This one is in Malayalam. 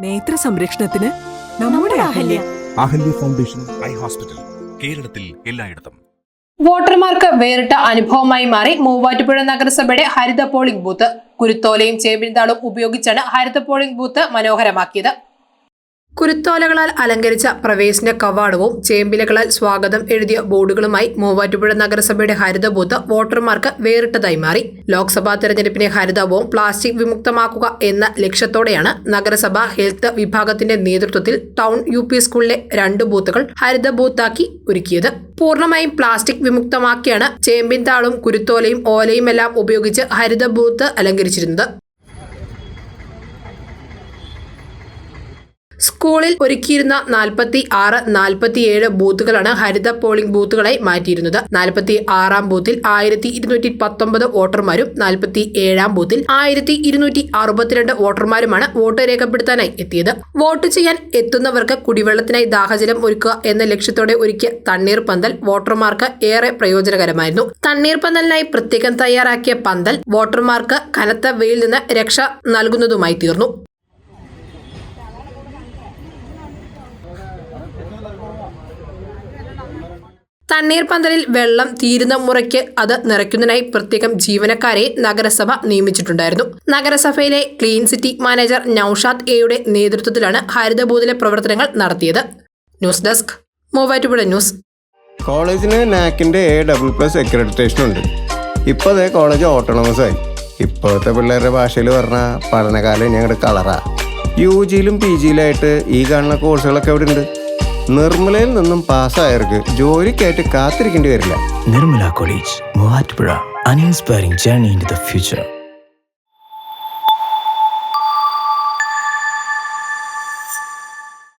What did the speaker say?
നേത്ര സംരക്ഷണത്തിന് നമ്മുടെ Ahalya. Ahalya foundation eye hospital, കേരളത്തിൽ എല്ലായിടത്തും. വോട്ടർമാർക്ക് വേറിട്ട അനുഭവമായി മാറി മൂവാറ്റുപുഴ നഗരസഭയുടെ ഹരിത പോളിംഗ് ബൂത്ത്. കുരുത്തോലയും ചേമ്പിൻതാളും ഉപയോഗിച്ചാണ് ഹരിത പോളിംഗ് ബൂത്ത് മനോഹരമാക്കിയത്. കുരുത്തോലകളാൽ അലങ്കരിച്ച പ്രവേശന കവാടവും ചേമ്പിലകളാൽ സ്വാഗതം എഴുതിയ ബോർഡുകളുമായി മൂവാറ്റുപുഴ നഗരസഭയുടെ ഹരിത ബൂത്ത് വോട്ടർമാർക്ക് വേറിട്ടതായി മാറി. ലോക്സഭാ തെരഞ്ഞെടുപ്പിനെ ഹരിതവും പ്ലാസ്റ്റിക് വിമുക്തമാക്കുക എന്ന ലക്ഷ്യത്തോടെയാണ് നഗരസഭ ഹെൽത്ത് വിഭാഗത്തിന്റെ നേതൃത്വത്തിൽ ടൗൺ UP സ്കൂളിലെ 2 ബൂത്തുകൾ ഹരിത ബൂത്താക്കി ഒരുക്കിയത്. പൂർണ്ണമായും പ്ലാസ്റ്റിക് വിമുക്തമാക്കിയാണ് ചേമ്പിൻതാളും കുരുത്തോലയും ഓലയുമെല്ലാം ഉപയോഗിച്ച് ഹരിത ബൂത്ത് അലങ്കരിച്ചിരുന്നത്. സ്കൂളിൽ ഒരുക്കിയിരുന്ന 46, 47 ബൂത്തുകളാണ് ഹരിത പോളിംഗ് ബൂത്തുകളായി മാറ്റിയിരുന്നത്. 46-ാം ബൂത്തിൽ 1219 വോട്ടർമാരും 47-ാം ബൂത്തിൽ 1262 വോട്ടർമാരുമാണ് വോട്ട് രേഖപ്പെടുത്താനായി എത്തിയത്. വോട്ട് ചെയ്യാൻ എത്തുന്നവർക്ക് കുടിവെള്ളത്തിനായി ദാഹജലം ഒരുക്കുക എന്ന ലക്ഷ്യത്തോടെ ഒരുക്കിയ തണ്ണീർ പന്തൽ വോട്ടർമാർക്ക് ഏറെ പ്രയോജനകരമായിരുന്നു. തണ്ണീർ പന്തലിനായി പ്രത്യേകം തയ്യാറാക്കിയ പന്തൽ വോട്ടർമാർക്ക് കനത്ത വെയിൽ നിന്ന് രക്ഷ നൽകുന്നതുമായി തീർന്നു. തണ്ണീർ പന്തലിൽ വെള്ളം തീരുന്ന മുറയ്ക്ക് അത് നിറയ്ക്കുന്നതിനായി പ്രത്യേകം ജീവനക്കാരെ നഗരസഭ നിയമിച്ചിട്ടുണ്ടായിരുന്നു. നഗരസഭയിലെ ക്ലീൻ സിറ്റി മാനേജർ നൌഷാദ് എയുടെ നേതൃത്വത്തിലാണ് ഹരിത ബൂത്തിലെ പ്രവർത്തനങ്ങൾ നടത്തിയത്. News desk, Muvattupuzha news. കോളേജിന് നാക്കിൻ്റെ A++ അക്രഡിറ്റേഷൻ ഉണ്ട്. ഇപ്പോൾ അതേ കോളേജ് ഓട്ടോണമസ് ആയി. ഇപ്പോഴത്തെ പിള്ളേരുടെ ഭാഷയിൽ പറഞ്ഞാൽ പഠനകാലം ഞങ്ങളുടെ കളറാ. UGയിലും PGയിലായിട്ട് ഈ കാണുന്ന കോഴ്സുകളൊക്കെ അവിടെ ഉണ്ട്. നിർമ്മലയിൽ നിന്നും പാസ്സായവർക്ക് ജോലിക്കായിട്ട് കാത്തിരിക്കേണ്ടി വരില്ല. Nirmala College, Muvatupura, an inspiring journey into the future.